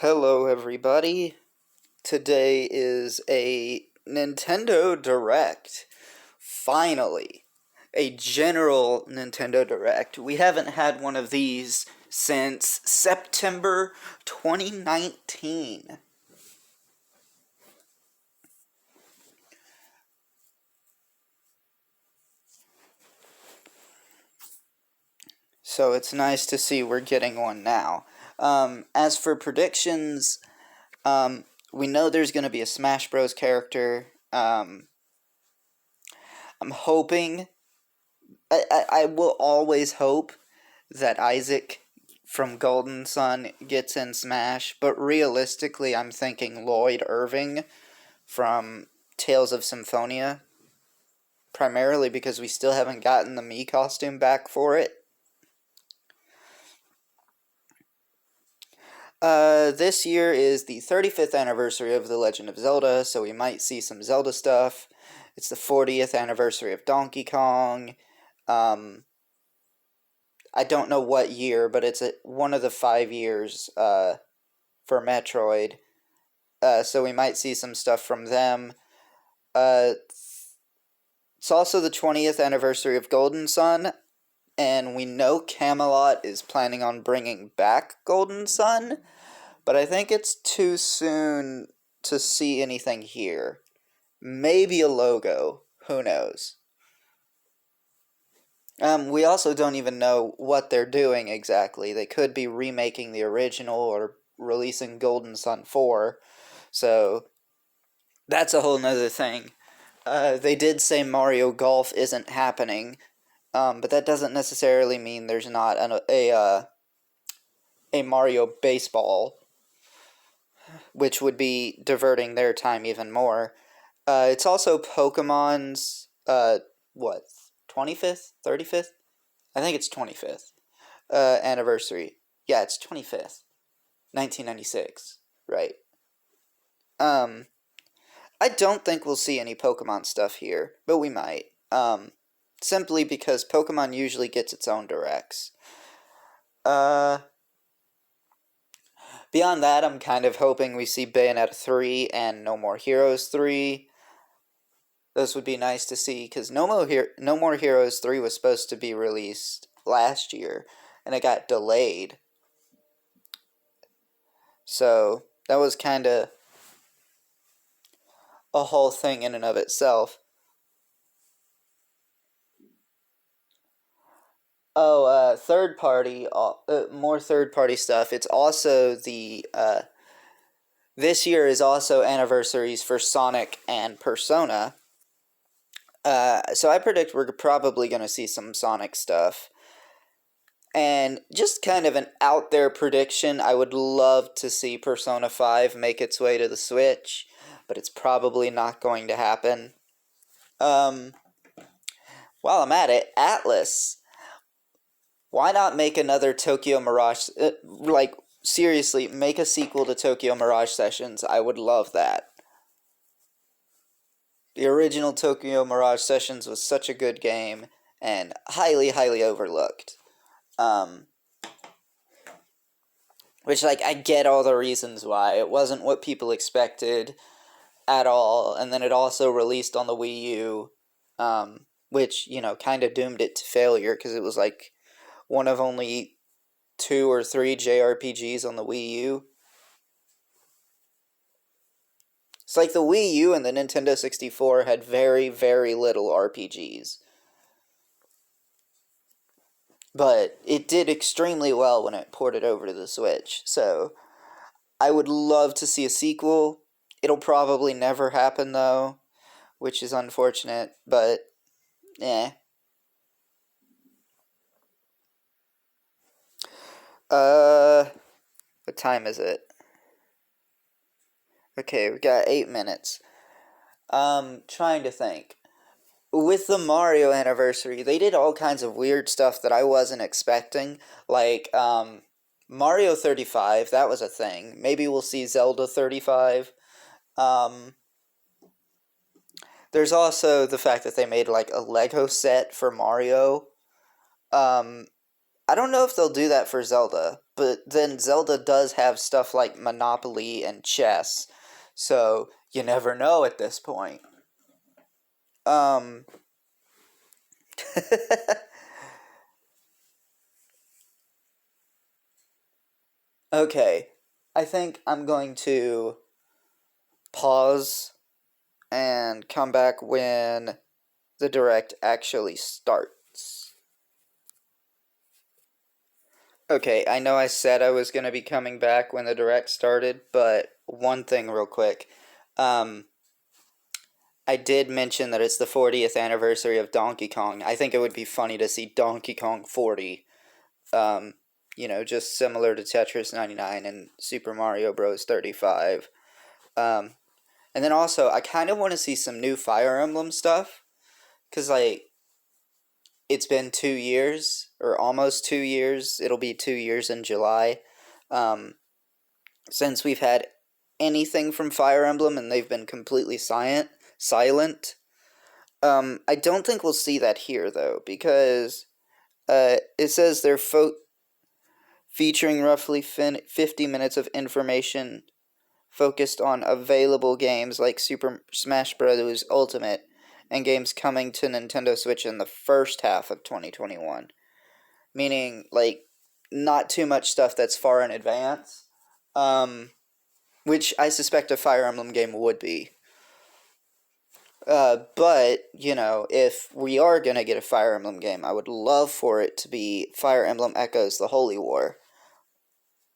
Hello, everybody. Today is a Nintendo Direct. Finally, a general Nintendo Direct. We haven't had one of these since September 2019. So it's nice to see we're getting one now. As for predictions, we know there's going to be a Smash Bros. Character. I'm hoping. I will always hope that Isaac from Golden Sun gets in Smash, but realistically, I'm thinking Lloyd Irving from Tales of Symphonia, primarily because we still haven't gotten the Mii costume back for it. This year is the 35th anniversary of The Legend of Zelda, so we might see some Zelda stuff. It's the 40th anniversary of Donkey Kong. I don't know what year, but it's one of the 5 years for Metroid. So we might see some stuff from them. It's also the 20th anniversary of Golden Sun, and we know Camelot is planning on bringing back Golden Sun, but I think it's too soon to see anything here. Maybe a logo. Who knows? We also don't even know what they're doing exactly. They could be remaking the original or releasing Golden Sun 4, so that's a whole nother thing. They did say Mario Golf isn't happening, but that doesn't necessarily mean there's not a Mario Baseball, which would be diverting their time even more. It's also Pokemon's, 25th? 35th? I think it's 25th anniversary. Yeah, it's 25th. 1996, right. I don't think we'll see any Pokemon stuff here, but we might. Simply because Pokemon usually gets its own directs. Beyond that, I'm kind of hoping we see Bayonetta 3 and No More Heroes 3. Those would be nice to see, because No More Heroes 3 was supposed to be released last year, and it got delayed. So, that was kind of a whole thing in and of itself. Oh, third party, more third party stuff. It's also this year is also anniversaries for Sonic and Persona. So I predict we're probably going to see some Sonic stuff. And just kind of an out there prediction, I would love to see Persona 5 make its way to the Switch, but it's probably not going to happen. While I'm at it, Atlas. Why not make another Tokyo Mirage? Seriously, make a sequel to Tokyo Mirage Sessions. I would love that. The original Tokyo Mirage Sessions was such a good game and highly, highly overlooked. Which, I get all the reasons why. It wasn't what people expected at all, and then it also released on the Wii U, which, kind of doomed it to failure, because it was, one of only 2 or 3 JRPGs on the Wii U. It's like the Wii U and the Nintendo 64 had very, very little RPGs. But it did extremely well when it ported over to the Switch, so I would love to see a sequel. It'll probably never happen, though, which is unfortunate, but, what time is it? Okay, we got 8 minutes. Trying to think. With the Mario anniversary, they did all kinds of weird stuff that I wasn't expecting. Mario 35, that was a thing. Maybe we'll see Zelda 35. There's also the fact that they made, a Lego set for Mario. I don't know if they'll do that for Zelda, but then Zelda does have stuff like Monopoly and chess, so you never know at this point. Um, okay, I think I'm going to pause and come back when the direct actually starts. Okay, I know I said I was going to be coming back when the direct started, but one thing real quick. I did mention that it's the 40th anniversary of Donkey Kong. I think it would be funny to see Donkey Kong 40. Just similar to Tetris 99 and Super Mario Bros. 35. And then also, I kind of want to see some new Fire Emblem stuff. Because, it's been 2 years, or almost 2 years. It'll be 2 years in July. Since we've had anything from Fire Emblem, and they've been completely silent. I don't think we'll see that here, though, because it says they're featuring roughly 50 minutes of information focused on available games like Super Smash Bros. Ultimate and games coming to Nintendo Switch in the first half of 2021. Meaning, not too much stuff that's far in advance, which I suspect a Fire Emblem game would be. But, if we are going to get a Fire Emblem game, I would love for it to be Fire Emblem Echoes the Holy War,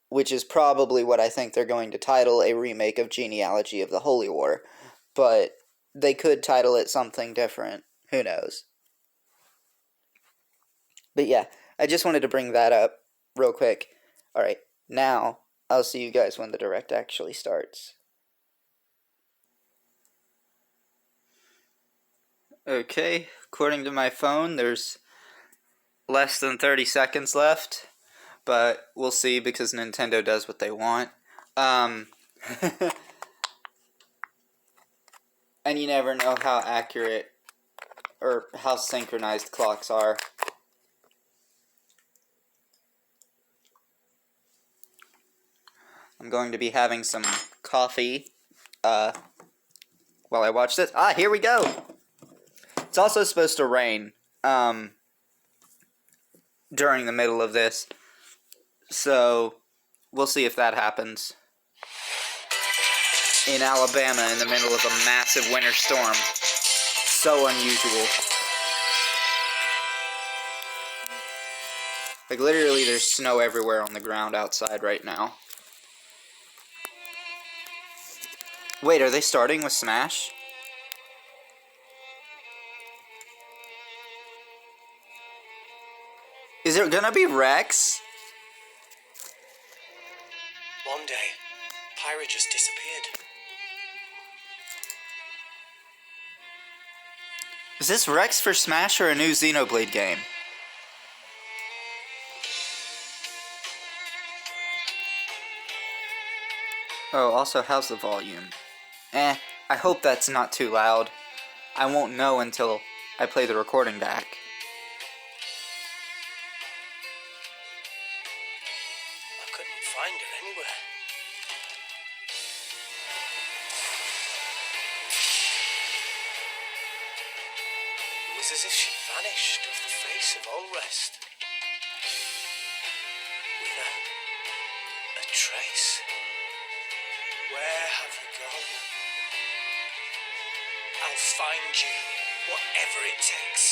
which is probably what I think they're going to title a remake of Genealogy of the Holy War. But they could title it something different. Who knows? But yeah, I just wanted to bring that up real quick. Alright, now I'll see you guys when the direct actually starts. Okay, according to my phone, there's less than 30 seconds left, but we'll see because Nintendo does what they want. And you never know how accurate or how synchronized clocks are. I'm going to be having some coffee while I watch this. Here we go! It's also supposed to rain during the middle of this, so we'll see if that happens. In Alabama, in the middle of a massive winter storm. So unusual. Literally, there's snow everywhere on the ground outside right now. Wait, are they starting with Smash? Is it gonna be Rex? One day, Pyra just disappeared. Is this Rex for Smash or a new Xenoblade game? Oh, also, how's the volume? I hope that's not too loud. I won't know until I play the recording back. I couldn't find her anywhere. It was as if she vanished off the face of all rest. Without a trace. Where have you gone? I'll find you, whatever it takes.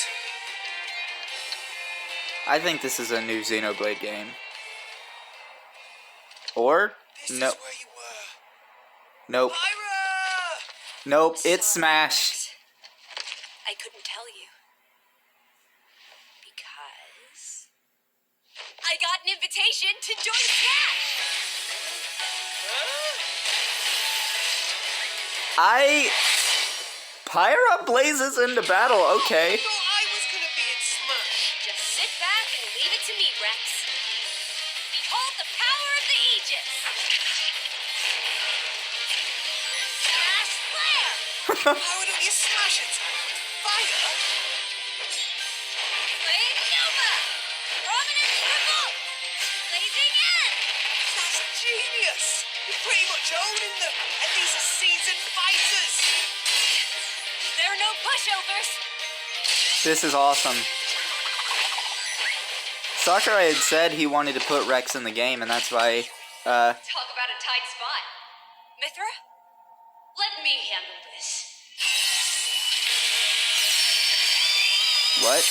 I think this is a new Xenoblade game. Or? This No. is where you were. Nope. Pyra! Nope, it's Smash. I couldn't tell you. Because I got an invitation to join Smash! Pyra blazes into battle, okay. I thought I was gonna be at Smash. Just sit back and leave it to me, Rex. Behold the power of the Aegis! Smash Flare! Why don't you smash it? Fire? Flame Nova! Prominence Revolt! genius! You're pretty much owning them, and these are seasoned fighters! There are no pushovers. This is awesome. Sakurai had said he wanted to put Rex in the game, and that's why, Talk about a tight spot. Mithra, let me handle this. what?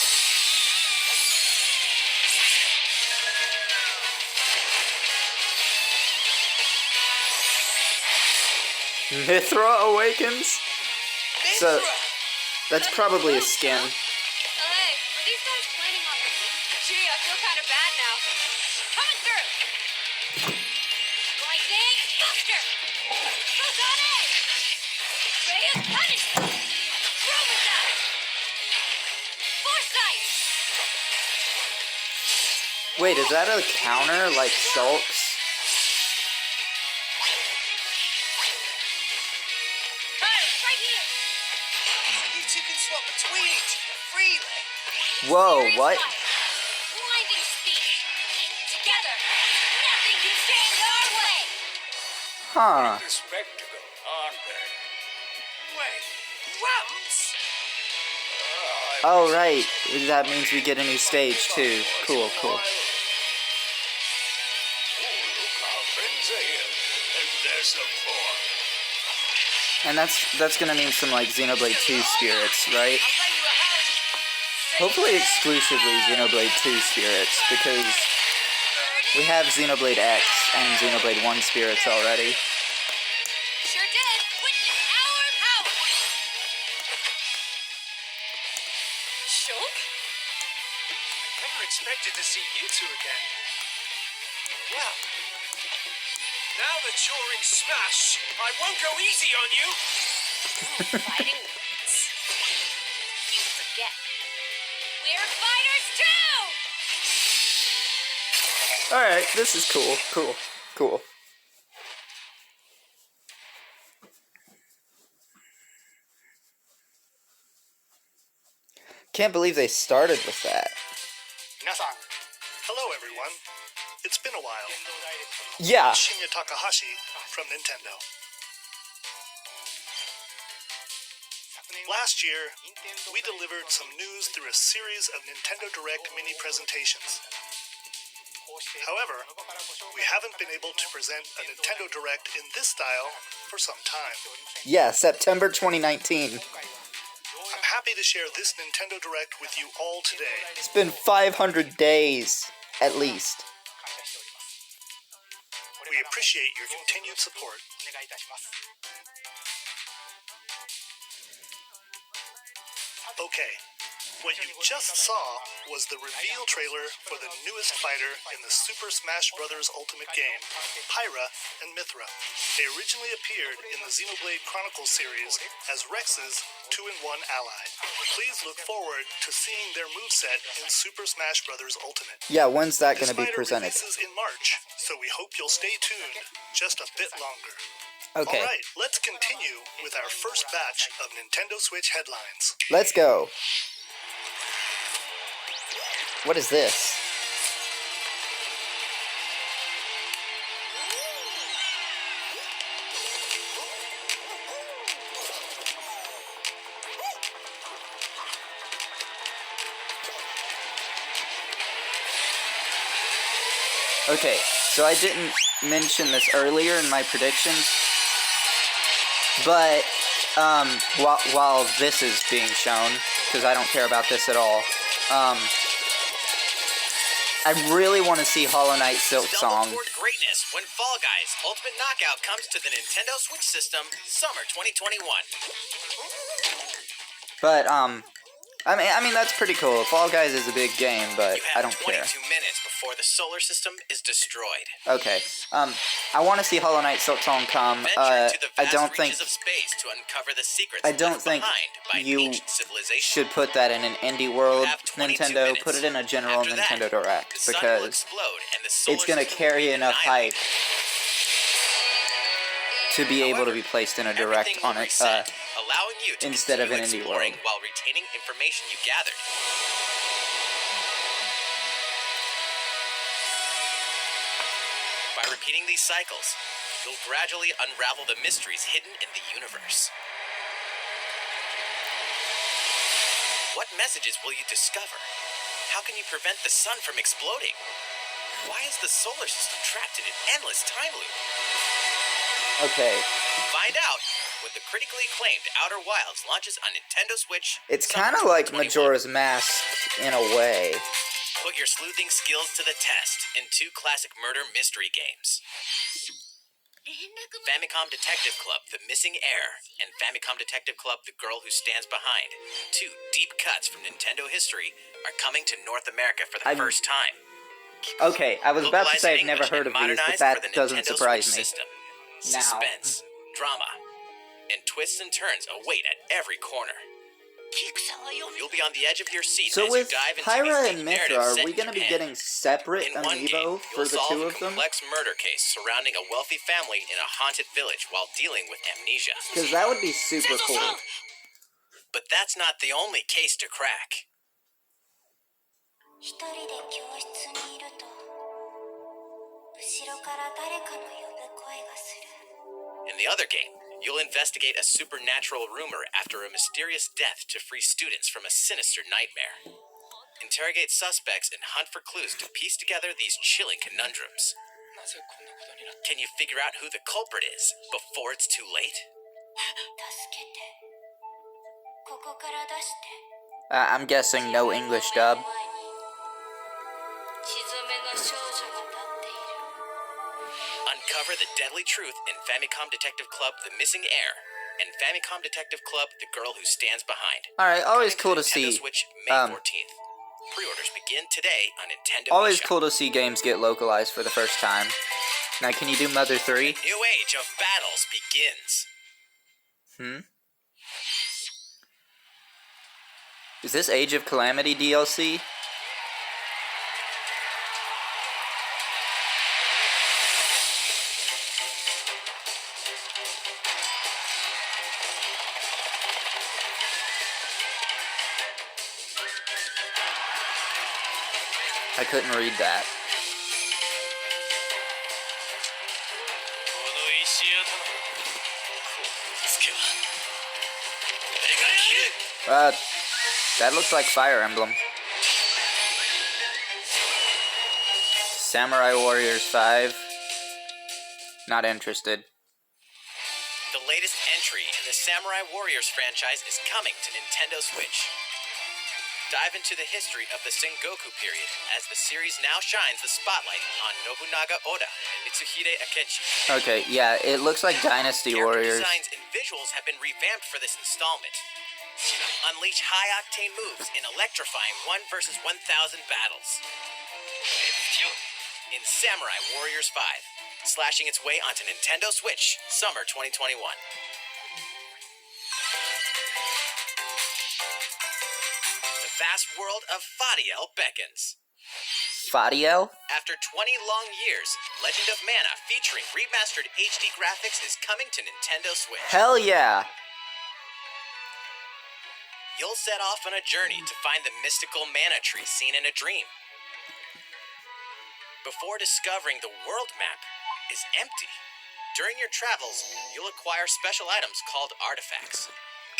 Mithra awakens? So, Mithra! that's probably a skin. Oh, hey, are these guys planning on me? Gee, I feel kind of bad now. Coming through. Lightning, Buster. Rosane. Reyes punishment. Robotite. Foresight. Wait, is that a counter like Shulk's? Right here. You two can swap between each other freely. Whoa, Furious what? fire. Blinding speed. Together, nothing can stand our way. Huh. The spectacle, aren't they? Wait, Gramps? Oh, right. That means we get a new stage, too. Cool, cool. Look, our friends are here, and there's some more. And that's gonna mean some, like, Xenoblade 2 spirits, right? I'll lay you a hand. Hopefully exclusively Xenoblade 2 spirits, because we have Xenoblade X and Xenoblade 1 spirits already. Sure did. Witness our power. Shulk? Never expected to see you two again. Well, now that you're in Smash, I won't go easy on you. Fighting words. You forget. We're fighters too! Alright, this is cool, cool, cool. Can't believe they started with that. Minasan. Hello, everyone. It's been a while. Yeah. Shinya Takahashi from Nintendo. Last year, we delivered some news through a series of Nintendo Direct mini presentations. However, we haven't been able to present a Nintendo Direct in this style for some time. Yeah, September 2019. I'm happy to share this Nintendo Direct with you all today. It's been 500 days, at least. We appreciate your continued support. Okay, what you just saw was the reveal trailer for the newest fighter in the Super Smash Bros. Ultimate game, Pyra and Mithra. They originally appeared in the Xenoblade Chronicles series as Rex's 2-in-1 ally. Please look forward to seeing their moveset in Super Smash Bros. Ultimate. Yeah, when's that This gonna be fighter presented? releases in March, so we hope you'll stay tuned just a bit longer. Okay, Alright, let's continue with our first batch of Nintendo Switch headlines. let's go. What is this? Okay, so I didn't mention this earlier in my predictions, but while this is being shown, because I don't care about this at all, I really want to see Hollow Knight Silk Song. Stumble toward greatness when Fall Guys Ultimate Knockout comes to the Nintendo Switch system summer 2021. But I mean that's pretty cool. Fall Guys is a big game, but You I have don't care. 22 minutes before the solar system is destroyed. Okay. I want to see Hollow Knight Silk Song come. Venture into the I vast don't think reaches of space to uncover the secrets I don't left think behind by you ancient civilization. should put that in an indie world You have 22 Nintendo. minutes. Put it in a general After that, Nintendo Direct the sun will because explode and the solar it's gonna system carry will be enough hype annihilated. to be able to However, be placed in a direct everything will on it. reset, allowing you to instead of continue an indie exploring world. while retaining information you gathered. By repeating these cycles, you'll gradually unravel the mysteries hidden in the universe. What messages will you discover? How can you prevent the sun from exploding? Why is the solar system trapped in an endless time loop? Okay. Find out when the critically acclaimed Outer Wilds launches on Nintendo Switch. It's summer kind of like 2021. Majora's Mask in a way. Put your sleuthing skills to the test in 2 classic murder mystery games. Famicom Detective Club, The Missing Heir, and Famicom Detective Club, The Girl Who Stands Behind. 2 deep cuts from Nintendo history are coming to North America for the first time. Okay, I was about to Localized say in I've never English heard and of these, but modernized that for the doesn't Nintendo surprise Switch me. system. Now. Suspense, drama, and twists and turns await at every corner. You'll be on the edge of your seat So as with you dive into Pyra these and deep Mithra, narratives are set we in going to be Japan. getting separate In one game, amiibo for you'll the solve two a of them? complex murder case surrounding a wealthy family in a haunted village while dealing with amnesia. Because that would be super cool. But that's not the only case to crack. In the other game, you'll investigate a supernatural rumor after a mysterious death to free students from a sinister nightmare. Interrogate suspects and hunt for clues to piece together these chilling conundrums. Can you figure out who the culprit is before it's too late? I'm guessing no English dub. Uncover the deadly truth in Famicom Detective Club, The Missing Heir, and Famicom Detective Club, The Girl Who Stands Behind. Alright, always Coming cool to Nintendo see. Switch, May 14th. Pre-orders begin today on Nintendo Always eShop. cool to see games get localized for the first time. Now, can you do Mother 3? New age of battles begins. Is this Age of Calamity DLC? I couldn't read that. That looks like Fire Emblem. Samurai Warriors 5. Not interested. The latest entry in the Samurai Warriors franchise is coming to Nintendo Switch. Dive into the history of the Sengoku period as the series now shines the spotlight on Nobunaga Oda and Mitsuhide Akechi. Okay, yeah, it looks like Dynasty Character Warriors. designs and visuals have been revamped for this installment. Unleash high-octane moves in electrifying 1 versus 1,000 battles. In Samurai Warriors 5, slashing its way onto Nintendo Switch, summer 2021. The vast world of Fadiel beckons. Fadiel? After 20 long years, Legend of Mana featuring remastered HD graphics is coming to Nintendo Switch. Hell yeah! You'll set off on a journey to find the mystical mana tree seen in a dream. Before discovering the world map is empty. During your travels, you'll acquire special items called artifacts.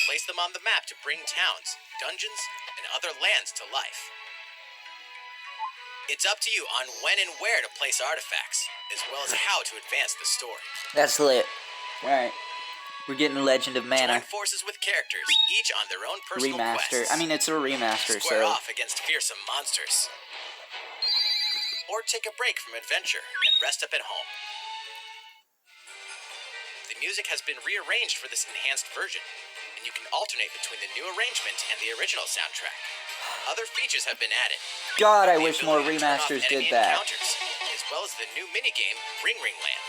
Place them on the map to bring towns, dungeons, and other lands to life. It's up to you on when and where to place artifacts, as well as how to advance the story. That's lit. Alright. We're getting Legend of Mana. Join forces with characters, each on their own personal Remaster. quests. I mean, it's a remaster, Square so... off against fearsome monsters. Or take a break from adventure and rest up at home. The music has been rearranged for this enhanced version, and you can alternate between the new arrangement and the original soundtrack. Other features have been added. God, I The wish more ability to turn off remasters enemy did that. encounters, as well as the new minigame Ring Ring Land.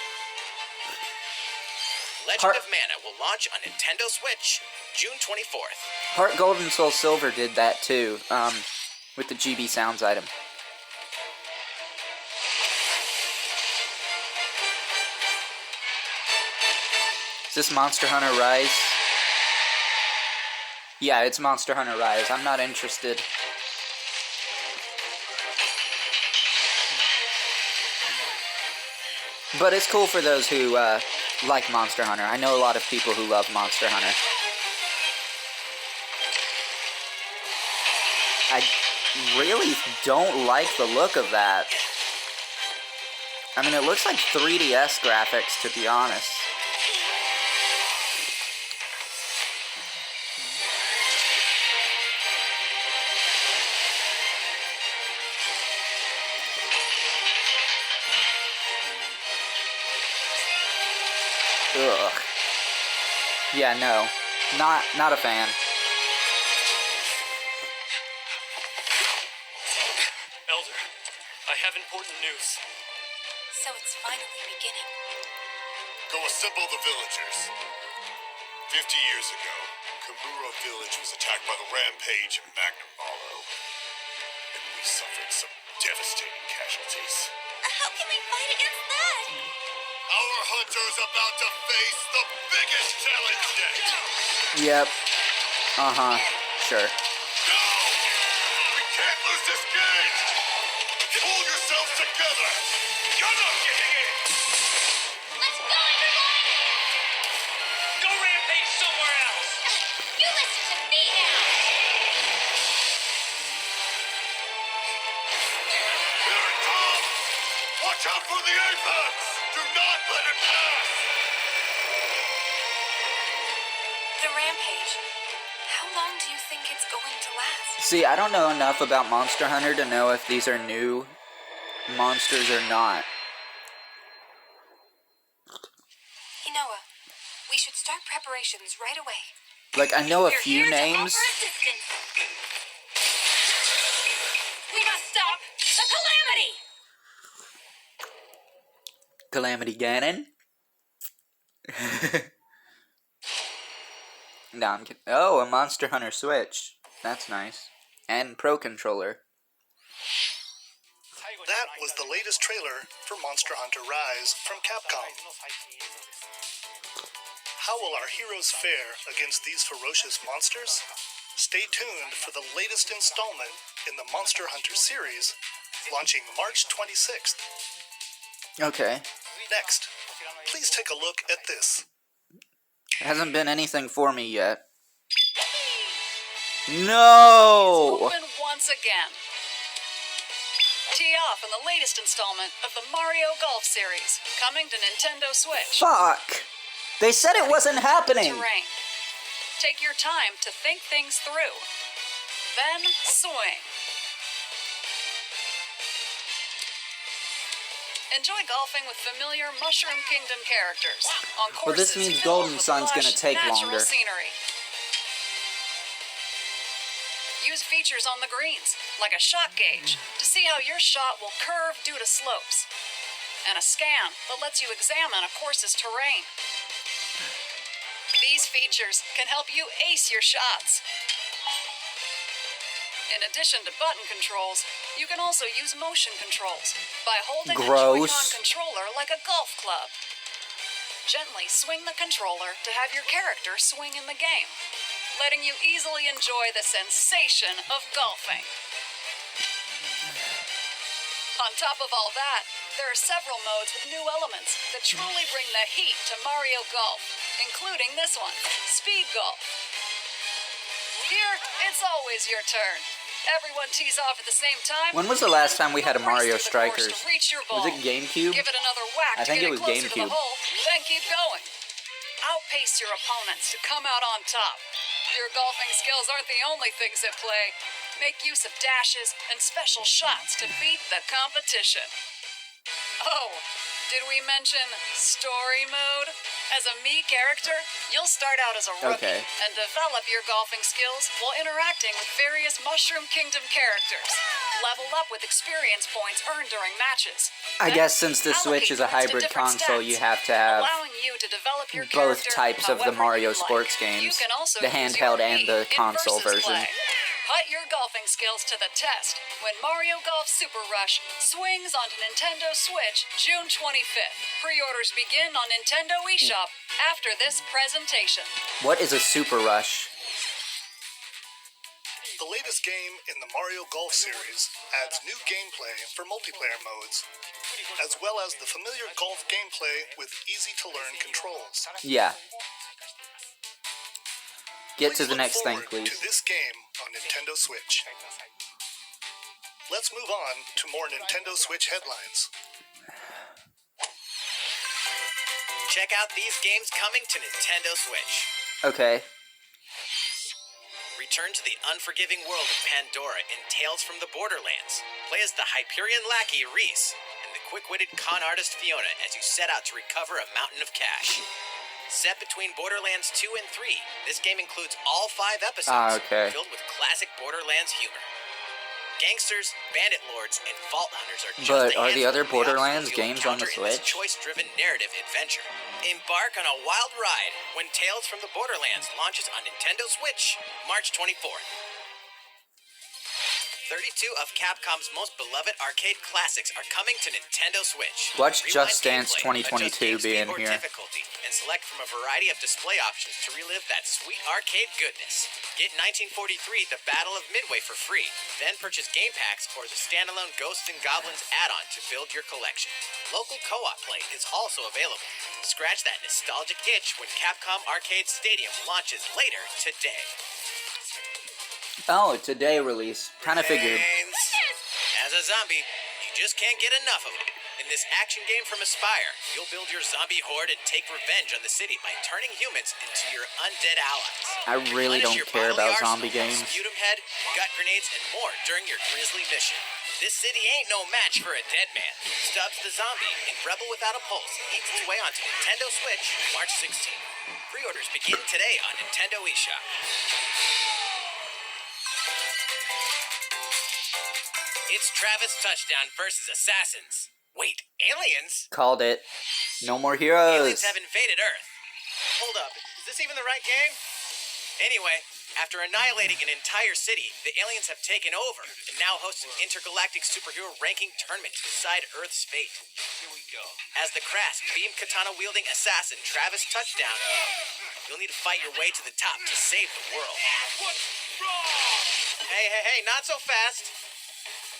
Legend of Mana will launch on Nintendo Switch June 24th. Heart Gold and Soul Silver did that too, with the GB Sounds item. Is this Monster Hunter Rise? Yeah, it's Monster Hunter Rise. I'm not interested. But it's cool for those who like Monster Hunter. I know a lot of people who love Monster Hunter. I really don't like the look of that. I mean, it looks like 3DS graphics, to be honest. Ugh. Yeah, no. Not a fan. Elder, I have important news. So it's finally beginning. Go assemble the villagers. 50 years ago, Kamura village was attacked by the rampage of Magnum Mallow, and we suffered some devastating casualties. How can we fight against that? Our hunter's about to face the biggest challenge yet! Yep. Uh-huh. Sure. No! We can't lose this game! Pull yourselves together! You're not getting in! Let's go, everyone! Go rampage somewhere else! You listen to me now! Here it comes! Watch out for the apex! Do not let it pass! The rampage. How long do you think it's going to last? See, I don't know enough about Monster Hunter to know if these are new monsters or not. Inoa, we should start preparations right away. Like, I know a We're few here to names. offer assistance. We must stop the calamity! Calamity Ganon. No, I'm kidding. Oh, a Monster Hunter Switch. That's nice. And Pro Controller. That was the latest trailer for Monster Hunter Rise from Capcom. How will our heroes fare against these ferocious monsters? Stay tuned for the latest installment in the Monster Hunter series, launching March 26th. Okay. Next, please take a look at this. Hasn't been anything for me yet. No! Open once again. Tee off on the latest installment of the Mario Golf series, coming to Nintendo Switch. Fuck! They said it wasn't happening! Terrain. Take your time to think things through. Then swing. Enjoy golfing with familiar Mushroom Kingdom characters on courses Well, this means filled Golden with Sun's gonna lush, take natural longer. scenery. Use features on the greens, like a shot gauge, to see how your shot will curve due to slopes, and a scan that lets you examine a course's terrain. These features can help you ace your shots. In addition to button controls, you can also use motion controls by holding the Gross. Joy-Con controller like a golf club. Gently swing the controller to have your character swing in the game, letting you easily enjoy the sensation of golfing. On top of all that, there are several modes with new elements that truly bring the heat to Mario Golf, including this one, Speed Golf. Here, it's always your turn. Everyone tees off at the same time. When was the last time we had a Race Mario through the course Strikers? to reach your ball. Was it GameCube? Give it another whack I think to it get was closer to GameCube. the hole, then keep going. Outpace your opponents to come out on top. Your golfing skills aren't the only things at play. Make use of dashes and special shots to beat the competition. Oh, did we mention story mode? As a Mii character, you'll start out as a rookie and develop your golfing skills while interacting with various Mushroom Kingdom characters. Level up with experience points earned during matches. I Then guess since the allocate Switch is a points to hybrid different console, stats, you have to have allowing you to develop your both character types of the however Mario you like. sports You games. can also The use handheld your and Wii the in console versus version. play. Put your golfing skills to the test when Mario Golf Super Rush swings onto Nintendo Switch June 25th. Pre-orders begin on Nintendo eShop after this presentation. What is a Super Rush? The latest game in the Mario Golf series adds new gameplay for multiplayer modes. as well as the familiar golf gameplay with easy-to-learn controls. Yeah. Get to Please the look next thing, forward please. to this game on Nintendo Switch. Let's move on to more Nintendo Switch headlines. Check out these games coming to Nintendo Switch. Okay. Return to the unforgiving world of Pandora in Tales from the Borderlands. Play as the Hyperion lackey Reese and the quick-witted con artist Fiona as you set out to recover a mountain of cash. Set between Borderlands 2 and 3, this game includes all 5 episodes filled with classic Borderlands humor. Gangsters, bandit lords, and vault hunters are just But a are the handful other of the Borderlands obstacles you'll games on the encounter in this Switch? choice-driven narrative adventure. Embark on a wild ride when Tales from the Borderlands launches on Nintendo Switch, March 24th. 32 of Capcom's most beloved arcade classics are coming to Nintendo Switch. Watch Rewind Just Dance gameplay, 2022 adjust game be speed in or here. difficulty, and select from a variety of display options to relive that sweet arcade goodness. Get 1943 The Battle of Midway for free, then purchase game packs or the standalone Ghosts and Goblins add-on to build your collection. Local co-op play is also available. Scratch that nostalgic itch when Capcom Arcade Stadium launches later today. Oh, today release. Kind of figured. Pains. As a zombie, you just can't get enough of them. In this action game from Aspyr, you'll build your zombie horde and take revenge on the city by turning humans into your undead allies. I really Replenish don't your care bodily about zombie arsenal, games. Sputum head, gut grenades, and more during your grisly mission. This city ain't no match for a dead man. Stubbs the Zombie in Rebel Without a Pulse eats its way onto Nintendo Switch March 16th. Pre-orders begin today on Nintendo eShop. It's Travis Touchdown versus Assassins. Wait, aliens? Called it. No more Aliens heroes. have invaded Earth. Hold up, is this even the right game? Anyway, after annihilating an entire city, the aliens have taken over and now host an intergalactic superhero ranking tournament to decide Earth's fate. Here we go. As the crass, beam katana-wielding assassin Travis Touchdown, you'll need to fight your way to the top to save the world. What's wrong? Hey, not so fast.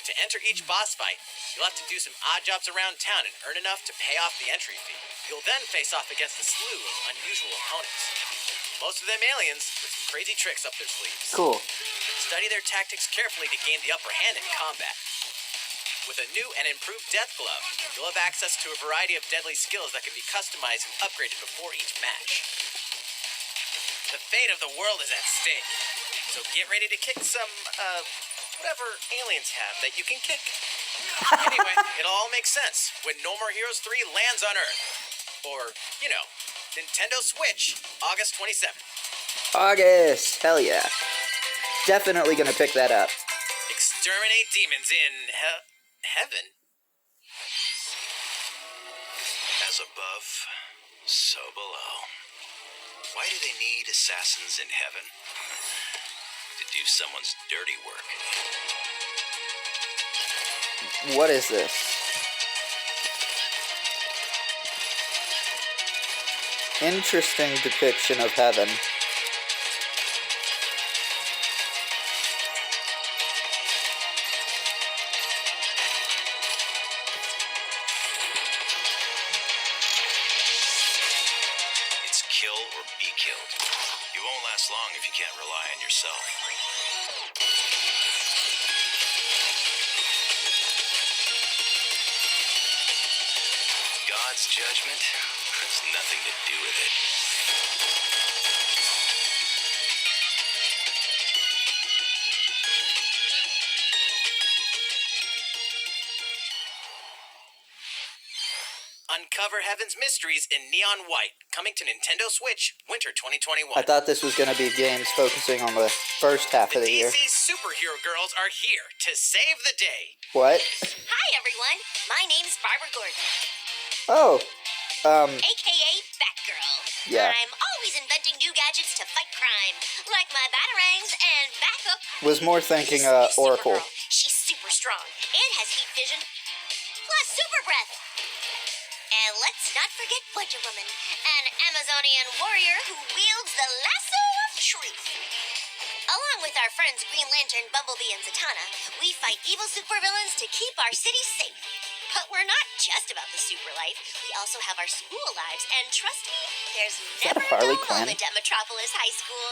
To enter each boss fight, you'll have to do some odd jobs around town and earn enough to pay off the entry fee. You'll then face off against a slew of unusual opponents. Most of them aliens with some crazy tricks up their sleeves. Cool. Study their tactics carefully to gain the upper hand in combat. With a new and improved Death Glove, you'll have access to a variety of deadly skills that can be customized and upgraded before each match. The fate of the world is at stake, so get ready to kick some, whatever aliens have that you can kick. Anyway, it'll all make sense when No More Heroes 3 lands on Earth. Or, Nintendo Switch, August 27th. August. Hell yeah. Definitely gonna pick that up. Exterminate demons in heaven. As above, so below. Why do they need assassins in heaven? To do someone's dirty work. What is this? Interesting depiction of heaven. It's kill or be killed. You won't last long if you can't rely on yourself. God's judgment has nothing to do with it. Uncover Heaven's Mysteries in Neon White, coming to Nintendo Switch, Winter 2021. I thought this was gonna be games focusing on the first half of the year. DC's superhero girls are here to save the day. What? Hi, everyone. My name's Barbara Gordon, Oh. aka Batgirl. Yeah. I'm always inventing new gadgets to fight crime, like my batarangs and backup. Was more thinking This new Oracle. Supergirl. She's super strong and has heat vision, plus super breath. And let's not forget Wonder Woman, an Amazonian warrior who wields the lasso of truth. Along with our friends Green Lantern, Bumblebee, and Zatanna, we fight evil supervillains to keep our city safe. But we're not just about the super life. We also have our school lives, and trust me, there's that never a a Harley dull Quinn? moment at Metropolis High School.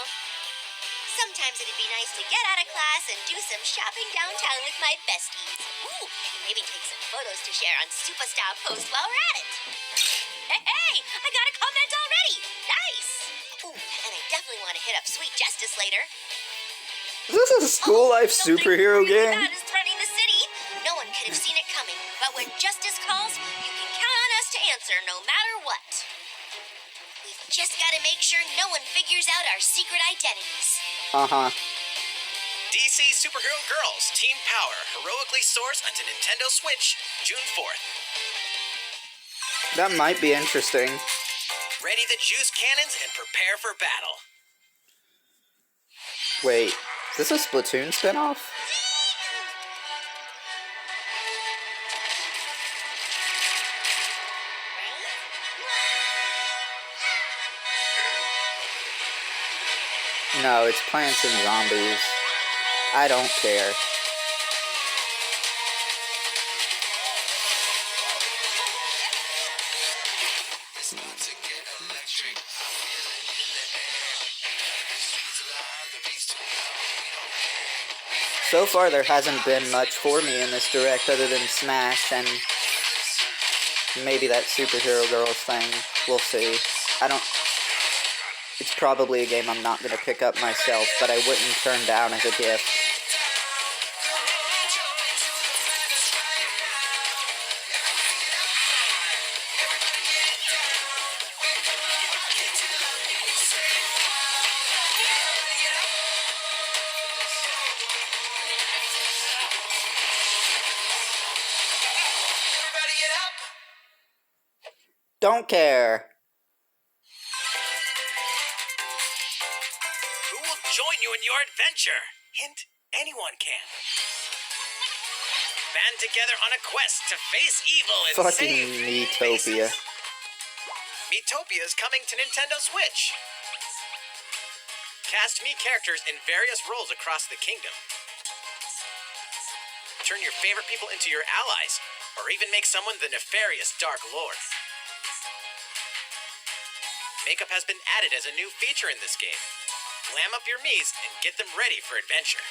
Sometimes it'd be nice to get out of class and do some shopping downtown with my besties. Ooh, and maybe take some photos to share on Superstar Post while we're at it. Hey, I got a comment already. Nice. Ooh, and I definitely want to hit up Sweet Justice later. Is this a school life superhero Something really game? bad is threatening the city. No one could have seen it coming, but when justice calls, you can count on us to answer no matter what. We've just got to make sure no one figures out our secret identities. Uh-huh. DC Superhero Girls Teen Power heroically soars onto Nintendo Switch June 4th. That might be interesting. Ready the juice cannons and prepare for battle. Wait, is this a Splatoon spinoff? No, it's Plants and Zombies. I don't care. So far, there hasn't been much for me in this direct other than Smash and maybe that Superhero Girls thing. We'll see. It's probably a game I'm not going to pick up myself, but I wouldn't turn down as a gift. Don't care. Who will join you in your adventure? Hint, anyone can. Band together on a quest to face evil and Fucking save Miitopia. faces. Miitopia is coming to Nintendo Switch. Cast Mii characters in various roles across the kingdom. Turn your favorite people into your allies, or even make someone the nefarious Dark Lord. Makeup has been added as a new feature in this game. Glam up your Miis and get them ready for adventure.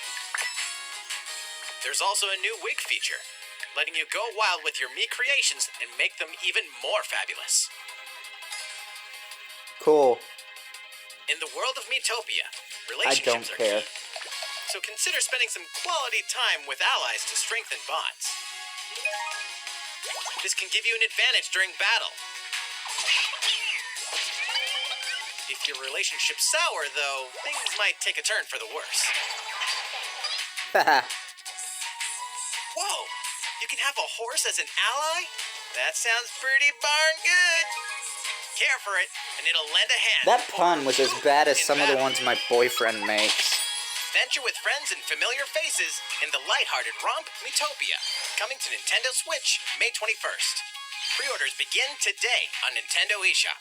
There's also a new wig feature, letting you go wild with your Mii creations and make them even more fabulous. Cool. In the world of Miitopia, I relationships don't are care. key. So consider spending some quality time with allies to strengthen bonds. This can give you an advantage during battle. If your relationship's sour, though, things might take a turn for the worse. Haha. Whoa! You can have a horse as an ally? That sounds pretty darn good. Care for it, and it'll lend a hand. That pun was as bad as In some of the battle. ones my boyfriend makes. Venture with friends and familiar faces in the lighthearted romp Miitopia. Coming to Nintendo Switch May 21st. Pre-orders begin today on Nintendo eShop.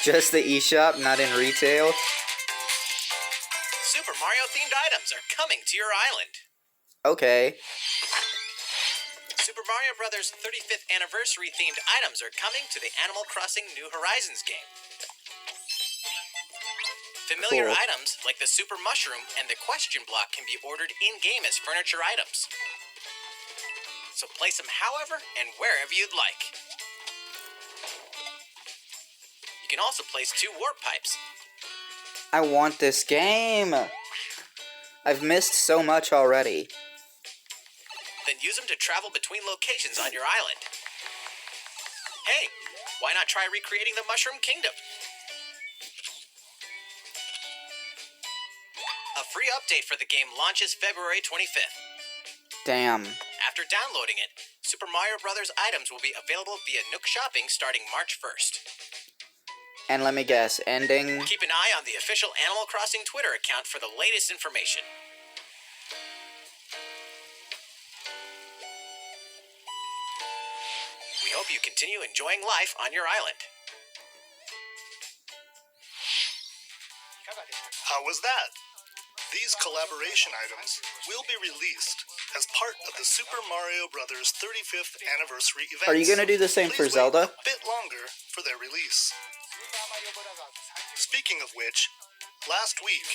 Just the eShop, not in retail? Super Mario themed items are coming to your island. Okay. Super Mario Bros. 35th anniversary themed items are coming to the Animal Crossing New Horizons game. Familiar Cool. items like the Super Mushroom and the Question Block can be ordered in-game as furniture items. So place them however and wherever you'd like. You can also place 2 warp pipes. I want this game. I've missed so much already. Then use them to travel between locations on your island. Hey, why not try recreating the Mushroom Kingdom? A free update for the game launches February 25th. Damn. After downloading it, Super Mario Bros. Items will be available via Nook Shopping starting March 1st. And let me guess, ending... Keep an eye on the official Animal Crossing Twitter account for the latest information. We hope you continue enjoying life on your island. How was that? These collaboration items will be released as part of the Super Mario Bros. 35th anniversary event. Are you gonna do the same for Zelda? A bit longer for their release. Speaking of which, last week,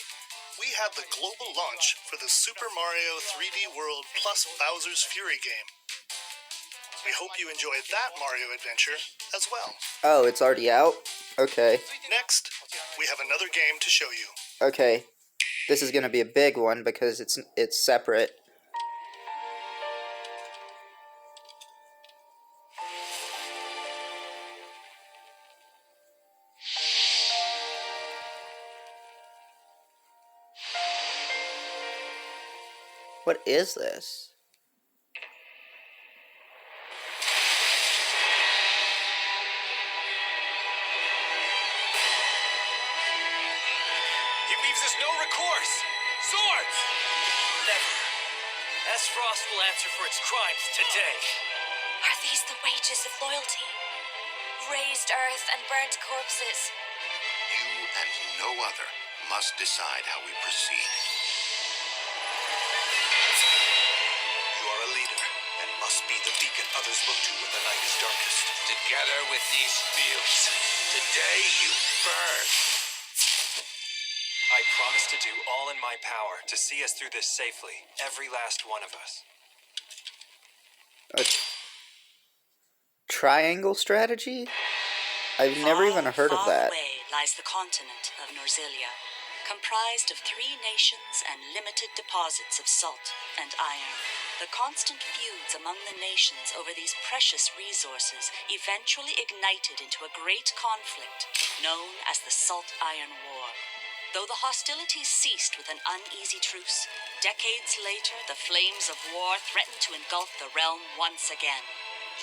we had the global launch for the Super Mario 3D World plus Bowser's Fury game. We hope you enjoyed that Mario adventure as well. Oh, it's already out? Okay. Next, we have another game to show you. Okay. This is gonna be a big one because it's separate. What is this? He leaves us no recourse. Swords! Never. Frost will answer for its crimes today. Are these the wages of loyalty? Raised earth and burnt corpses. You and no other must decide how we proceed. You are a leader and must be the beacon others look to when the night is darkest. Together with these fields, today you burn. I promise to do all in my power to see us through this safely, every last one of us. A triangle strategy? I've never even heard of that. Far away lies the continent of Norzilia, comprised of 3 nations and limited deposits of salt and iron. The constant feuds among the nations over these precious resources eventually ignited into a great conflict known as the Salt Iron War. Though the hostilities ceased with an uneasy truce, decades later the flames of war threatened to engulf the realm once again.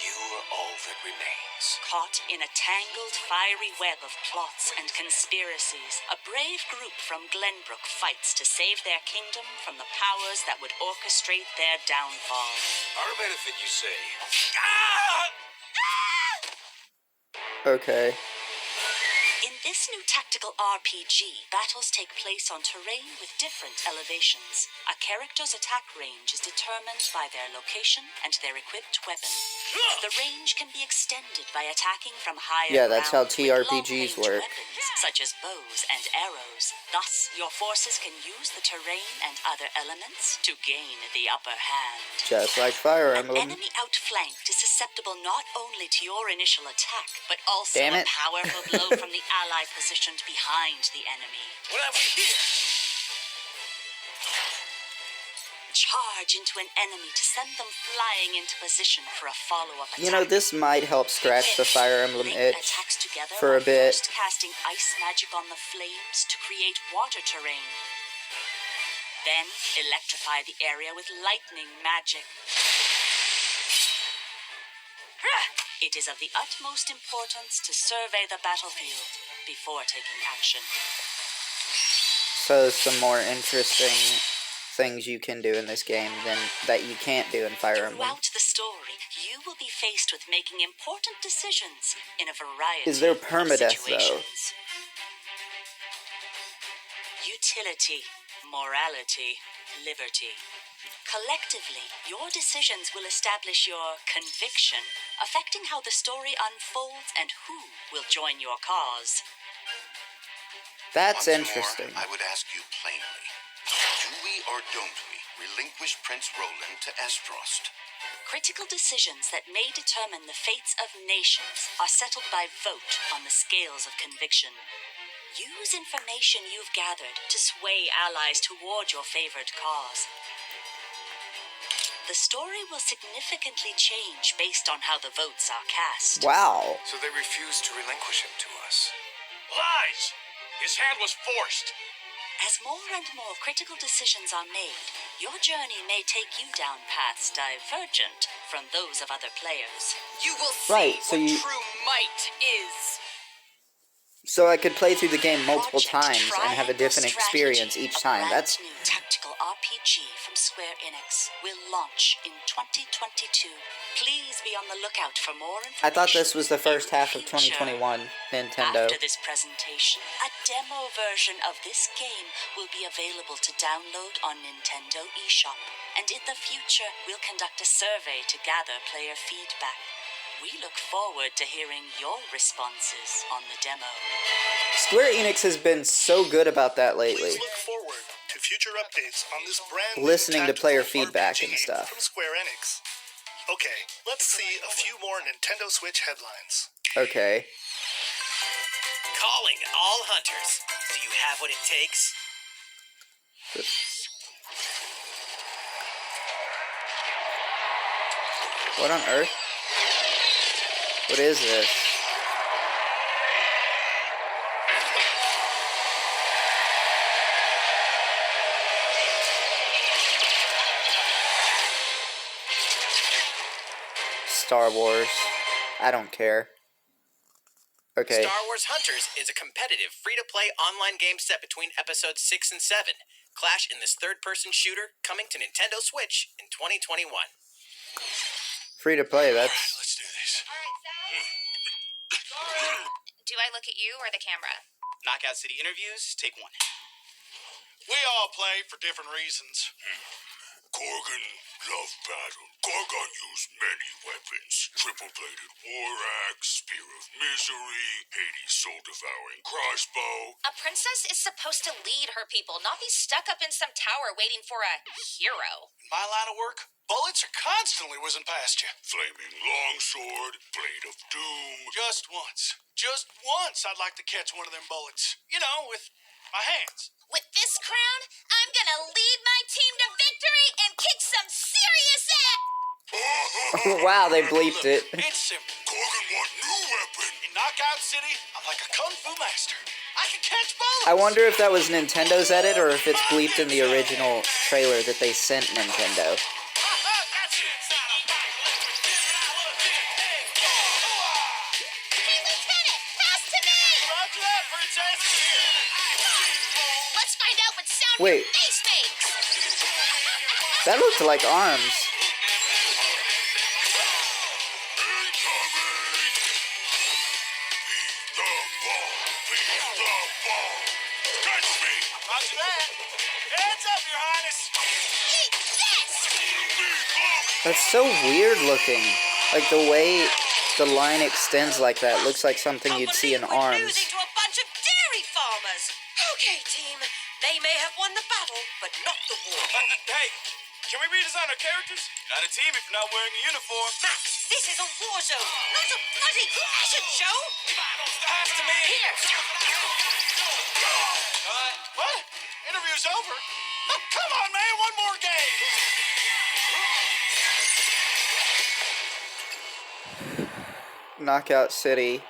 You are all that remains. Caught in a tangled, fiery web of plots and conspiracies, a brave group from Glenbrook fights to save their kingdom from the powers that would orchestrate their downfall. Our benefit, you say? Okay. In this new tactical RPG, battles take place on terrain with different elevations. A character's attack range is determined by their location and their equipped weapon. The range can be extended by attacking from higher Yeah, that's how ground with TRPGs long-range work. weapons, such as bows and arrows. Thus, your forces can use the terrain and other elements to gain the upper hand. Just like Fire An Emblem. enemy outflanked is susceptible not only to your initial attack, but also Damn a it. powerful blow from the ally positioned behind the enemy. What have we here? Charge into an enemy to send them flying into position for a follow-up attack. You know, this might help scratch the Fire Emblem Link itch attacks together for a by bit. First casting ice magic on the flames to create water terrain. Then electrify the area with lightning magic. It is of the utmost importance to survey the battlefield before taking action. So some more interesting things you can do in this game than that you can't do in Fire Emblem. Throughout the story, you will be faced with making important decisions in a variety Is there of permadeath, though? situations. Utility, morality, liberty. Collectively, your decisions will establish your conviction, affecting how the story unfolds and who will join your cause. That's Once interesting. more, I would ask you plainly. Do we or don't we relinquish Prince Roland to Esfrost? Critical decisions that may determine the fates of nations are settled by vote on the scales of conviction. Use information you've gathered to sway allies toward your favored cause. The story will significantly change based on how the votes are cast. Wow. So they refuse to relinquish him to us. Lies! His hand was forced. As more and more critical decisions are made, your journey may take you down paths divergent from those of other players. You will see Right, so what you- true might is. So I could play through the game multiple Project times and have a Triangle different Strategy, experience each a time. brand That's new tactical RPG from Square Enix will launch in 2022. Please be on the lookout for more information. I thought this was the first half of future. 2021, Nintendo. After this presentation, a demo version of this game will be available to download on Nintendo eShop. And in the future, we'll conduct a survey to gather player feedback. We look forward to hearing your responses on the demo. Square Enix has been so good about that lately. Please look forward to future updates on this brand new Listening to player tactical feedback RPG and stuff. from Square Enix. Okay, let's see a few more Nintendo Switch headlines. Okay. Calling all hunters. Do you have what it takes? What on earth? What is this? Star Wars. I don't care. Okay. Star Wars Hunters is a competitive, free-to-play online game set between episodes 6 and 7. Clash in this third-person shooter coming to Nintendo Switch in 2021. Free to play, that's... Let's do this. Do I look at you or the camera? Knockout City interviews, take one. We all play for different reasons. Gorgon loved battle. Gorgon used many weapons. Triple-bladed war axe, spear of misery, Hades soul-devouring crossbow. A princess is supposed to lead her people, not be stuck up in some tower waiting for a hero. In my line of work, bullets are constantly whizzing past you. Flaming longsword, blade of doom. Just once I'd like to catch one of them bullets. You know, with my hands. With this crown, I'm gonna lead my team to victory and kick some serious ass! Wow, they bleeped it. It's simple. Gorgon want new weapon. In Knockout City, I'm like a kung fu master. I can catch bullets. I wonder if that was Nintendo's edit or if it's bleeped in the original trailer that they sent Nintendo. Hey, Lieutenant, pass to me! Roger that, princess. Let's find out what sound Wait. your face makes! That looked like arms. Roger that. Heads up, Your Highness. Eat this! That's so weird looking. Like the way the line extends like that looks like something you'd see in arms. Losing to a bunch of dairy farmers. Okay, team. They may have won the battle, but not the war. Hey, can we redesign our characters? Not a team if you're not wearing a uniform. Max, this is a war zone, not a bloody fashion show. Pass to me. Here. What? Interview's over? Oh, come on, man. One more game. Knockout City.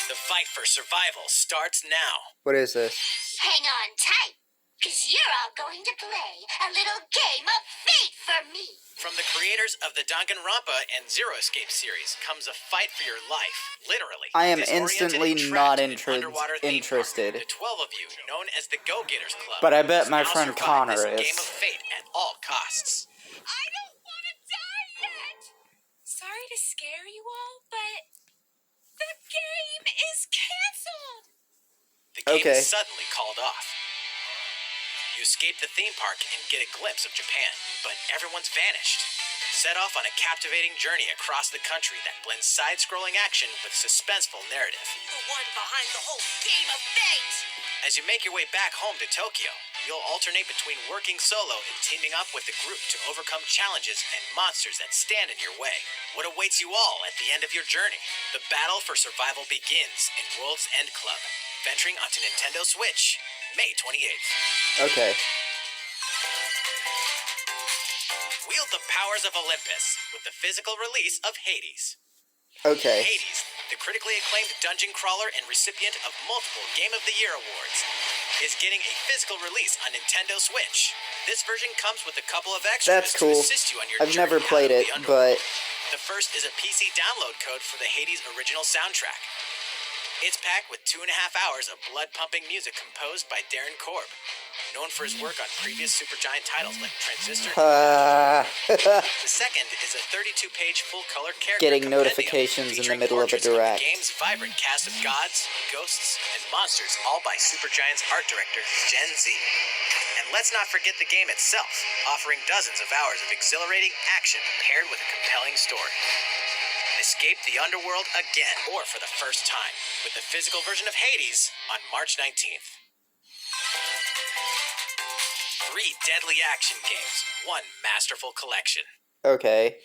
The fight for survival starts now. What is this? Hang on tight, because you're all going to play a little game of fate for me. From the creators of the Danganronpa and Zero Escape series comes a fight for your life, literally. I am Disoriented instantly and not trapped in an underwater theme park. interested. The 12 of you, known as the Go-Getters Club, But I bet my must now friend survive Connor this is. game of fate at all costs. I don't want to die yet! Sorry to scare you all, but the game is canceled! The game Okay. is suddenly called off. You escape the theme park and get a glimpse of Japan, but everyone's vanished. Set off on a captivating journey across the country that blends side-scrolling action with suspenseful narrative. The one behind the whole game of fate. As you make your way back home to Tokyo, you'll alternate between working solo and teaming up with the group to overcome challenges and monsters that stand in your way. What awaits you all at the end of your journey? The battle for survival begins in World's End Club, venturing onto Nintendo Switch, May 28th. Okay. Wield the powers of Olympus with the physical release of Hades. Okay. Hades, the critically acclaimed dungeon crawler and recipient of multiple Game of the Year awards, is getting a physical release on Nintendo Switch. This version comes with a couple of extras That's cool. to assist you on your I've journey never out played of it, the underworld. but The first is a PC download code for the Hades original soundtrack. It's packed with 2.5 hours of blood-pumping music composed by Darren Korb, known for his work on previous Supergiant titles like Transistor. The second is a 32-page full-color character Getting compendium notifications in the featuring middle of a portraits direct. the game's vibrant cast of gods, ghosts, and monsters, all by Supergiant's art director, Gen Z. And let's not forget the game itself, offering dozens of hours of exhilarating action paired with a compelling story. Escape the underworld again, or for the first time, with the physical version of Hades on March 19th. 3 deadly action games, 1 masterful collection. Okay.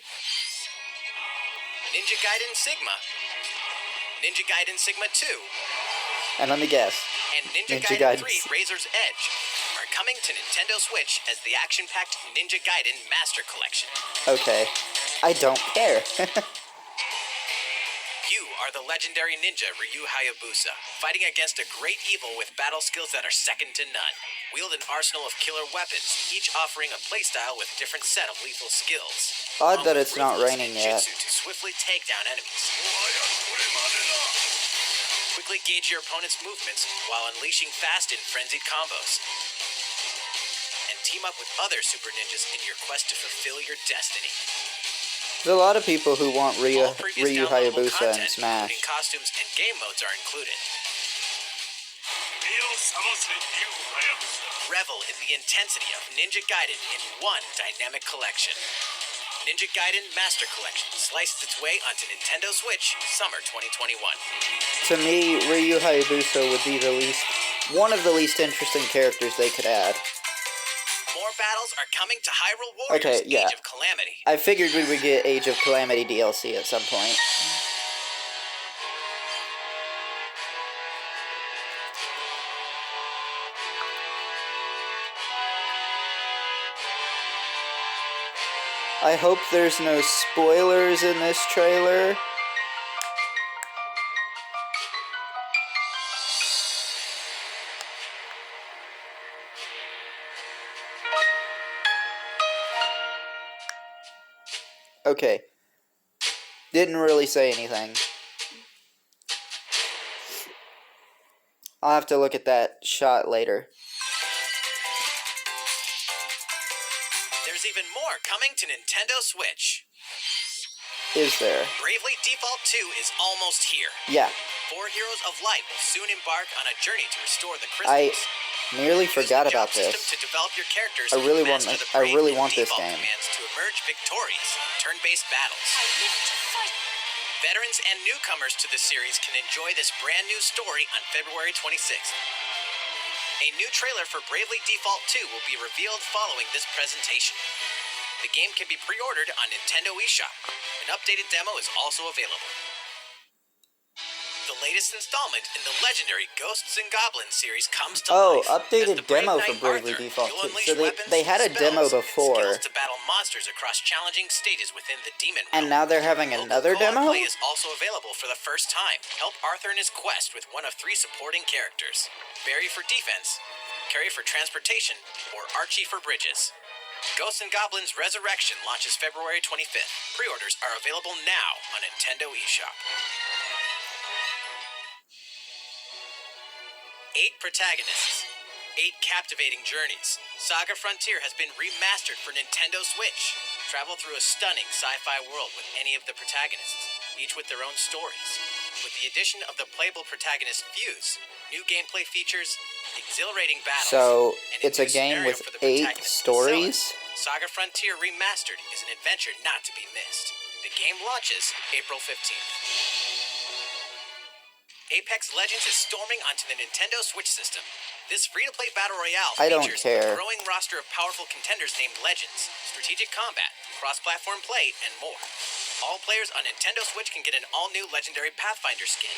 Ninja Gaiden Sigma, Ninja Gaiden Sigma 2, And let me guess. and Ninja Ninja Gaiden Gaiden 3 Razor's Edge are coming to Nintendo Switch as the action-packed Ninja Gaiden Master Collection. Okay. I don't care. You are the legendary ninja Ryu Hayabusa, fighting against a great evil with battle skills that are second to none. Wield an arsenal of killer weapons, each offering a playstyle with a different set of lethal skills. Odd that Along it's with not ruthless raining yet. ninjutsu to swiftly take down enemies. Quickly gauge your opponent's movements while unleashing fast and frenzied combos. And team up with other super ninjas in your quest to fulfill your destiny. There's a lot of people who want Ryu All previous downloadable Hayabusa in content, Smash. including costumes and game modes, are included. Revel in the intensity of Ninja Gaiden in one dynamic collection. Ninja Gaiden Master Collection slices its way onto Nintendo Switch summer 2021. To me, Ryu Hayabusa would be one of the least interesting characters they could add. More battles are coming to Hyrule Warriors Okay, yeah. Age of Calamity. I figured we would get Age of Calamity DLC at some point. I hope there's no spoilers in this trailer. Okay. Didn't really say anything. I'll have to look at that shot later. There's even more coming to Nintendo Switch. Is there? Bravely Default 2 is almost here. Yeah. 4 Heroes of Light will soon embark on a journey to restore the I crystals. nearly forgot Use the about jump this. system to develop your characters I really and want master this- the I really brave want this default game. commands to emerge victorious in turn-based battles. I live to fight. Veterans and newcomers to the series can enjoy this brand new story on February 26th. A new trailer for Bravely Default 2 will be revealed following this presentation. The game can be pre-ordered on Nintendo eShop. An updated demo is also available. The latest installment in the legendary Ghosts and Goblins series comes to life. Updated As the brave demo for knight Bravely Arthur, Default you'll 2. unleash So weapons, they had a demo spells, and before. skills to battle monsters across challenging stages within the demon realm. And now they're having Local another co-op demo? play is also available for the first time. Help Arthur in his quest with one of 3 supporting characters: Barry for defense, Carrie for transportation, or Archie for bridges. Ghosts and Goblins Resurrection launches February 25th. Pre-orders are available now on Nintendo eShop. 8 protagonists, 8 captivating journeys. Saga Frontier has been remastered for Nintendo Switch. Travel through a stunning sci-fi world with any of the protagonists, each with their own stories. With the addition of the playable protagonist Fuse, new gameplay features, exhilarating battles, So, and it's a new game scenario with for the 8 protagonist stories? themselves. Saga Frontier Remastered is an adventure not to be missed. The game launches April 15th. Apex Legends is storming onto the Nintendo Switch system. This free-to-play battle royale I don't features care. a growing roster of powerful contenders named Legends, strategic combat, cross-platform play, and more. All players on Nintendo Switch can get an all-new legendary Pathfinder skin,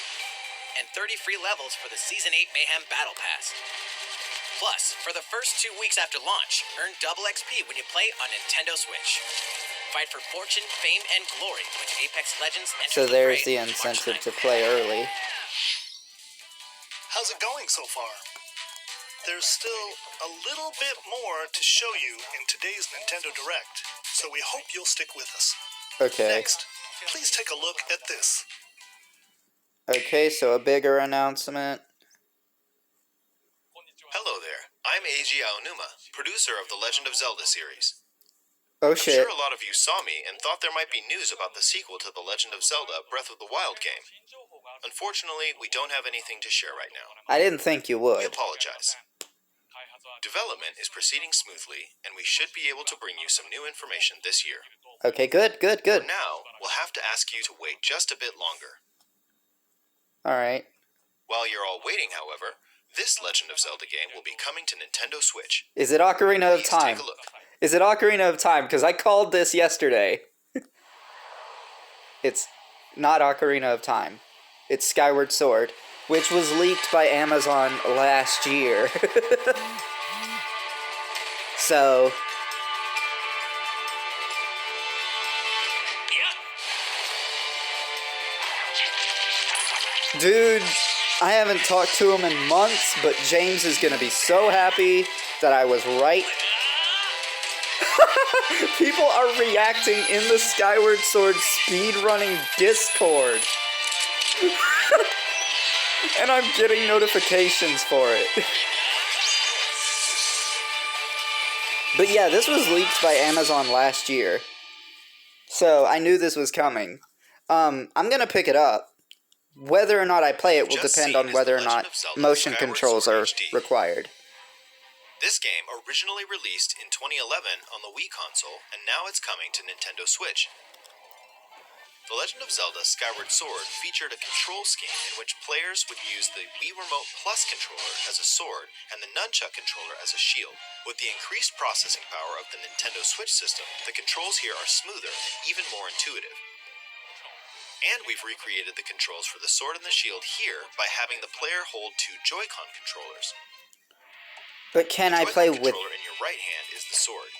and 30 free levels for the Season 8 Mayhem Battle Pass. Plus, for the first 2 weeks after launch, earn double XP when you play on Nintendo Switch. Fight for fortune, fame, and glory when Apex Legends enters So there's fray the on March incentive 9th. to play early. How's it going so far? There's still a little bit more to show you in today's Nintendo Direct, so we hope you'll stick with us. Okay. Next, please take a look at this. Okay, so a bigger announcement. Hello there. I'm Eiji Aonuma, producer of the Legend of Zelda series. Oh I'm shit. sure a lot of you saw me and thought there might be news about the sequel to the Legend of Zelda Breath of the Wild game. Unfortunately, we don't have anything to share right now. I didn't think you We would. apologize. Development is proceeding smoothly, and we should be able to bring you some new information this year. Okay, good. For now, we'll have to ask you to wait just a bit longer. Alright. While you're all waiting, however, this Legend of Zelda game will be coming to Nintendo Switch. Is it Ocarina of Please Time? take a look. Is it Ocarina of Time? Because I called this yesterday. It's not Ocarina of Time. It's Skyward Sword, which was leaked by Amazon last year. So, dude, I haven't talked to him in months, but James is gonna be so happy that I was right. People are reacting in the Skyward Sword speedrunning Discord. And I'm getting notifications for it. But yeah, this was leaked by Amazon last year. So I knew this was coming. I'm gonna pick it up. Whether or not I play it will depend on whether or not motion controls are required. This game originally released in 2011 on the Wii console, and now it's coming to Nintendo Switch. The Legend of Zelda Skyward Sword featured a control scheme in which players would use the Wii Remote Plus controller as a sword and the Nunchuck controller as a shield. With the increased processing power of the Nintendo Switch system, the controls here are smoother and even more intuitive. And we've recreated the controls for the sword and the shield here by having the player hold two Joy-Con controllers. But can I The play Joy-Con with... controller in your right hand is the sword.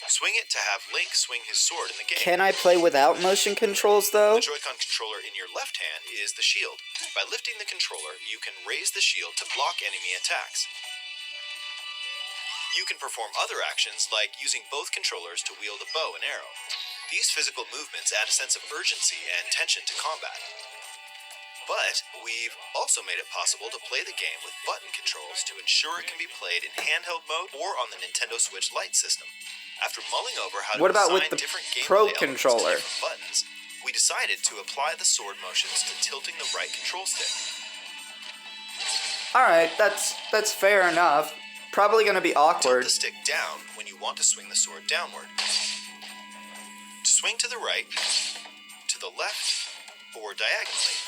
Swing it to have Link swing his sword in the game. Can I play without motion controls, though? The Joy-Con controller in your left hand is the shield. By lifting the controller, you can raise the shield to block enemy attacks. You can perform other actions like using both controllers to wield a bow and arrow. These physical movements add a sense of urgency and tension to combat. But we've also made it possible to play the game with button controls to ensure it can be played in handheld mode or on the Nintendo Switch Lite system. After mulling over how to What about assign with the different gameplay Pro elements controller? to different buttons, we decided to apply the sword motions to tilting the right control stick. Alright, that's fair enough. Probably gonna be Tilt awkward. the stick down when you want to swing the sword downward. To swing to the right, to the left, or diagonally.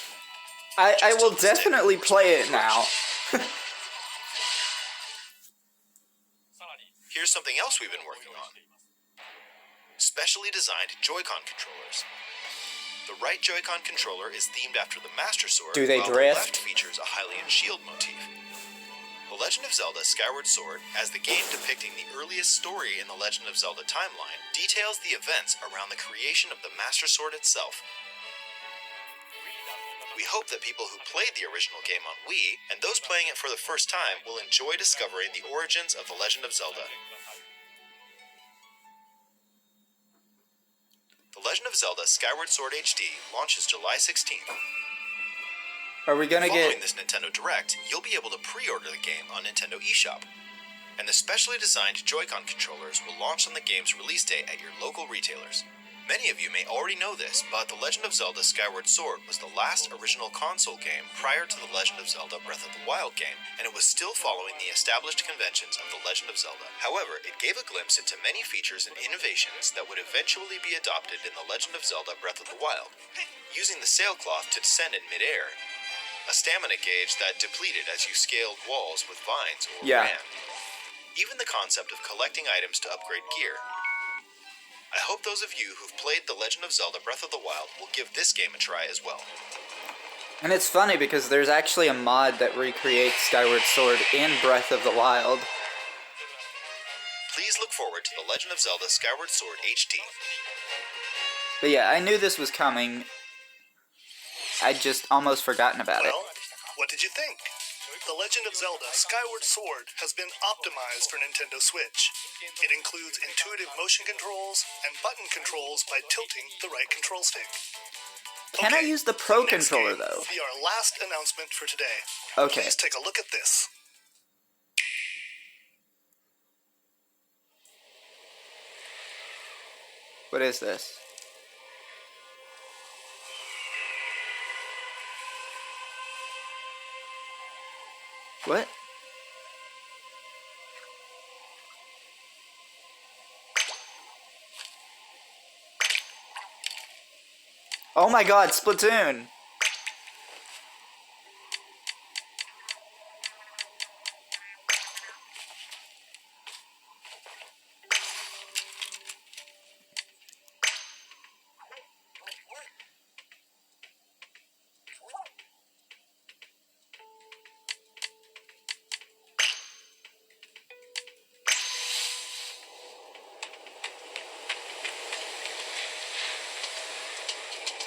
I will tilt the stick definitely or play swing it the now. Here's something else we've been working on. Specially designed Joy-Con controllers. The right Joy-Con controller is themed after the Master Sword, Do they while drift? the left features a Hylian shield motif. The Legend of Zelda Skyward Sword, as the game depicting the earliest story in the Legend of Zelda timeline, details the events around the creation of the Master Sword itself. We hope that people who played the original game on Wii, and those playing it for the first time, will enjoy discovering the origins of the Legend of Zelda. The Legend of Zelda Skyward Sword HD launches July 16th. Are we gonna Following get... this Nintendo Direct, you'll be able to pre-order the game on Nintendo eShop. And the specially designed Joy-Con controllers will launch on the game's release date at your local retailers. Many of you may already know this, but The Legend of Zelda Skyward Sword was the last original console game prior to The Legend of Zelda Breath of the Wild game, and it was still following the established conventions of The Legend of Zelda. However, it gave a glimpse into many features and innovations that would eventually be adopted in The Legend of Zelda Breath of the Wild. Using the sailcloth to descend in midair, a stamina gauge that depleted as you scaled walls with vines or Yeah. ran. Even the concept of collecting items to upgrade gear. I hope those of you who've played The Legend of Zelda Breath of the Wild will give this game a try as well. And it's funny because there's actually a mod that recreates Skyward Sword in Breath of the Wild. Please look forward to The Legend of Zelda Skyward Sword HD. But yeah, I knew this was coming. I'd just almost forgotten about it. Well, what did you think? The Legend of Zelda Skyward Sword has been optimized for Nintendo Switch. It includes intuitive motion controls and button controls by tilting the right control stick. Can I use the Pro next controller, game though? will be our last announcement for today. Okay. Please take a look at this. What is this? What? Oh my god, Splatoon!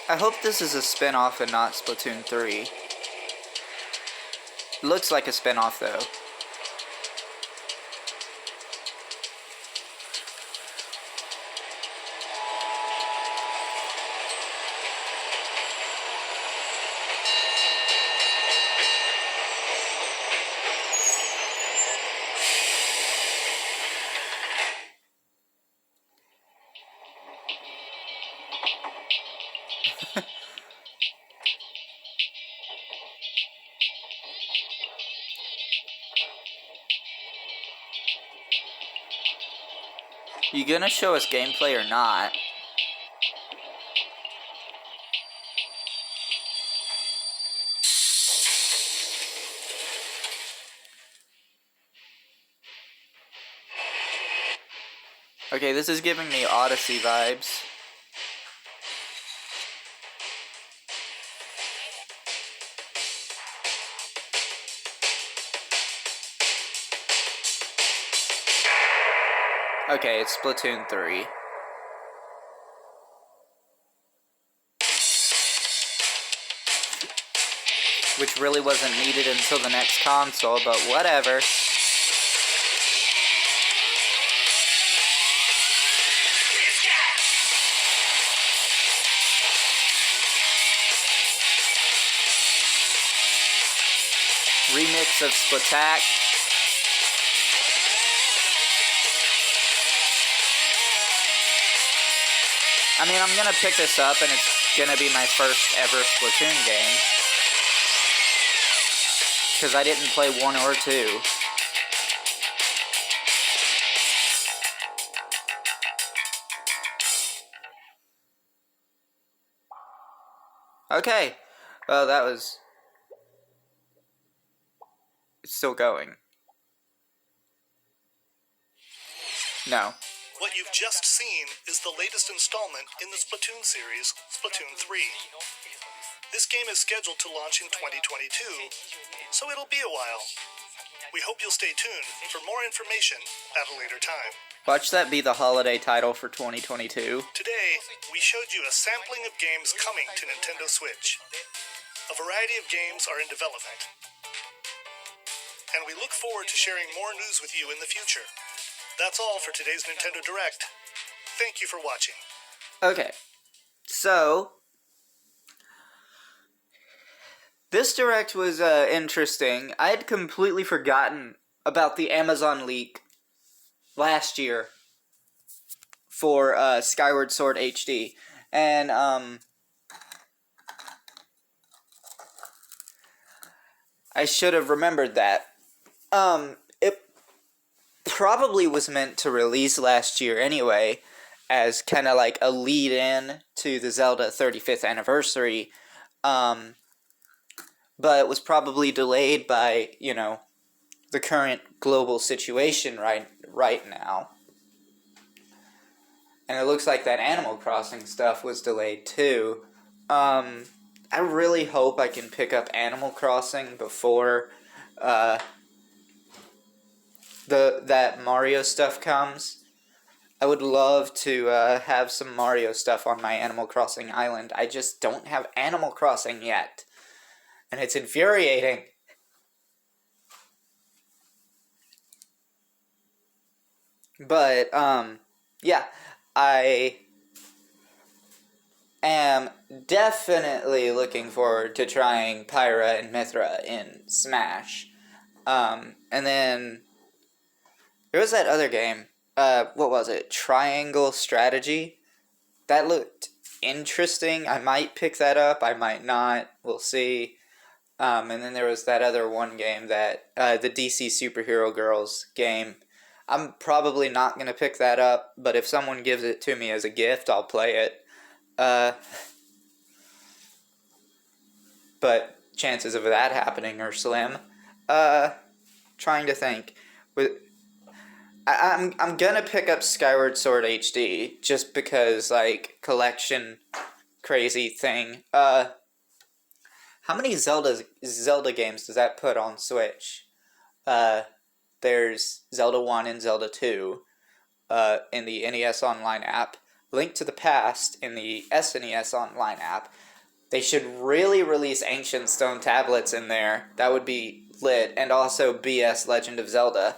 I hope this is a spin-off and not Splatoon 3. Looks like a spin-off, though. You gonna show us gameplay or not? Okay, this is giving me Odyssey vibes. Okay, it's Splatoon 3. Which really wasn't needed until the next console, but whatever. Remix of Splatak. I mean, I'm gonna pick this up and it's gonna be my first ever Splatoon game. Because I didn't play 1 or 2. Okay. Well, that was... It's still going. No. What you've just seen is the latest installment in the Splatoon series, Splatoon 3. This game is scheduled to launch in 2022, so it'll be a while. We hope you'll stay tuned for more information at a later time. Watch that be the holiday title for 2022. Today, we showed you a sampling of games coming to Nintendo Switch. A variety of games are in development. And we look forward to sharing more news with you in the future. That's all for today's Nintendo Direct. Thank you for watching. Okay. So... This Direct was interesting. I had completely forgotten about the Amazon leak last year for Skyward Sword HD. And, I should have remembered that. It probably was meant to release last year anyway, as kind of like a lead-in to the Zelda 35th anniversary, but it was probably delayed by, you know, the current global situation right now. And it looks like that Animal Crossing stuff was delayed too. I really hope I can pick up Animal Crossing before that Mario stuff comes. I would love to have some Mario stuff on my Animal Crossing island. I just don't have Animal Crossing yet. And it's infuriating. But, yeah, I am definitely looking forward to trying Pyra and Mithra in Smash. And then there was that other game. What was it? Triangle Strategy. That looked interesting. I might pick that up. I might not. We'll see. And then there was that other one game that the DC Superhero Girls game. I'm probably not going to pick that up, but if someone gives it to me as a gift, I'll play it. But chances of that happening are slim. Trying to think. I'm gonna pick up Skyward Sword HD just because, like, collection crazy thing. How many Zelda games does that put on Switch? There's Zelda 1 and Zelda 2 in the NES Online app. Link to the Past in the SNES Online app. They should really release Ancient Stone tablets in there. That would be lit. And also BS Legend of Zelda.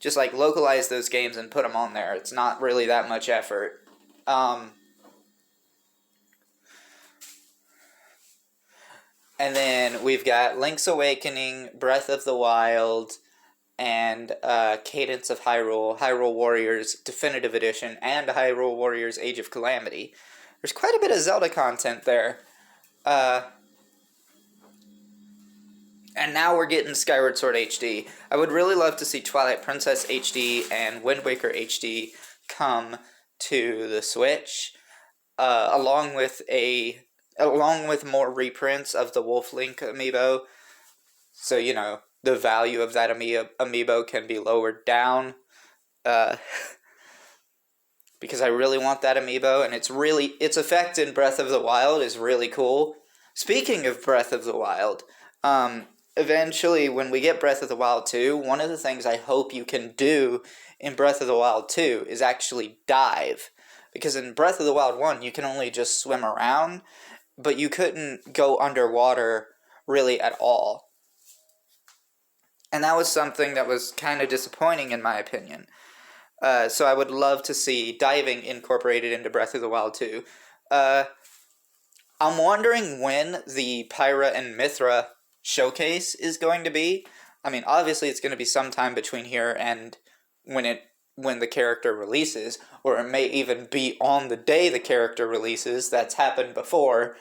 Just, like, localize those games and put them on there. It's not really that much effort. And then we've got Link's Awakening, Breath of the Wild, and Cadence of Hyrule, Hyrule Warriors Definitive Edition, and Hyrule Warriors Age of Calamity. There's quite a bit of Zelda content there. And now we're getting Skyward Sword HD. I would really love to see Twilight Princess HD and Wind Waker HD come to the Switch, along with more reprints of the Wolf Link amiibo. So, you know, the value of that amiibo can be lowered down. Because I really want that amiibo, and its effect in Breath of the Wild is really cool. Speaking of Breath of the Wild, eventually when we get Breath of the Wild 2, one of the things I hope you can do in Breath of the Wild 2 is actually dive. Because in Breath of the Wild 1, you can only just swim around, but you couldn't go underwater really at all. And that was something that was kind of disappointing in my opinion. So I would love to see diving incorporated into Breath of the Wild 2. I'm wondering when the Pyra and Mithra showcase is going to be. I mean, obviously it's going to be sometime between here and when the character releases, or it may even be on the day the character releases. That's happened before.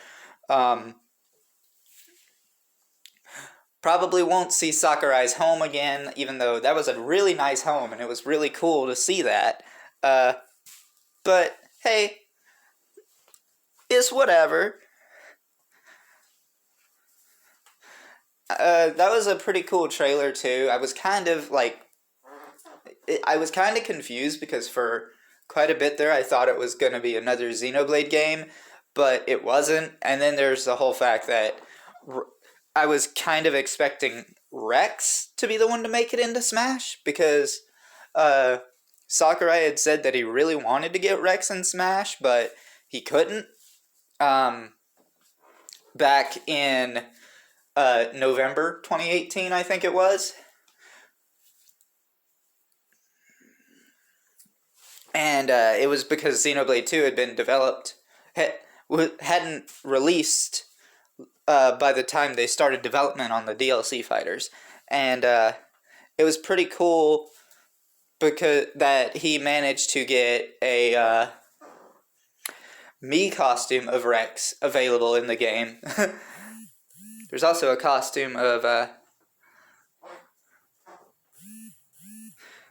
Probably won't see Sakurai's home again, even though that was a really nice home, and it was really cool to see that. But, hey, it's whatever. That was a pretty cool trailer, too. I was kind of confused, because for quite a bit there, I thought it was going to be another Xenoblade game, but it wasn't. And then there's the whole fact that I was kind of expecting Rex to be the one to make it into Smash, because Sakurai had said that he really wanted to get Rex in Smash, but he couldn't. Back in November 2018, I think it was. And it was because Xenoblade 2 had been developed, hadn't released by the time they started development on the DLC fighters. And it was pretty cool because that he managed to get a Mii costume of Rex available in the game. There's also a costume of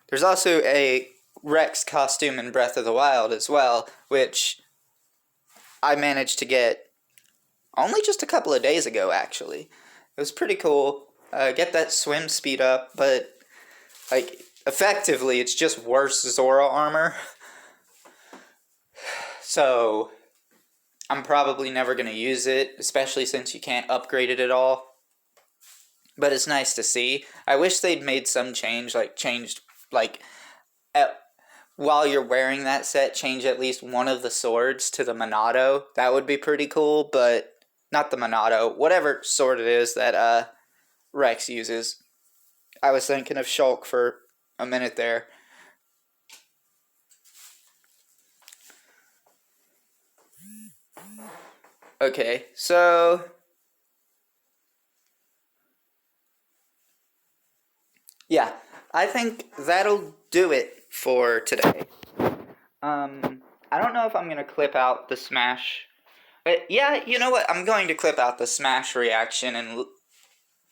there's also a Rex costume in Breath of the Wild as well, which I managed to get only just a couple of days ago, actually. It was pretty cool. Get that swim speed up, but, like, effectively, it's just worse Zora armor. So, I'm probably never going to use it, especially since you can't upgrade it at all. But it's nice to see. I wish they'd made some change, while you're wearing that set, change at least one of the swords to the Monado. That would be pretty cool, but not the Monado. Whatever sword it is that Rex uses. I was thinking of Shulk for a minute there. Okay, so yeah, I think that'll do it for today. I don't know if I'm gonna clip out the Smash. But yeah, you know what? I'm going to clip out the Smash reaction and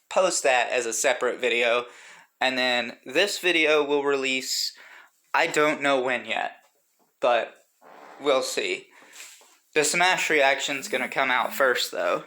post that as a separate video. And then this video will release, I don't know when yet, but we'll see. The Smash reaction's gonna come out first, though.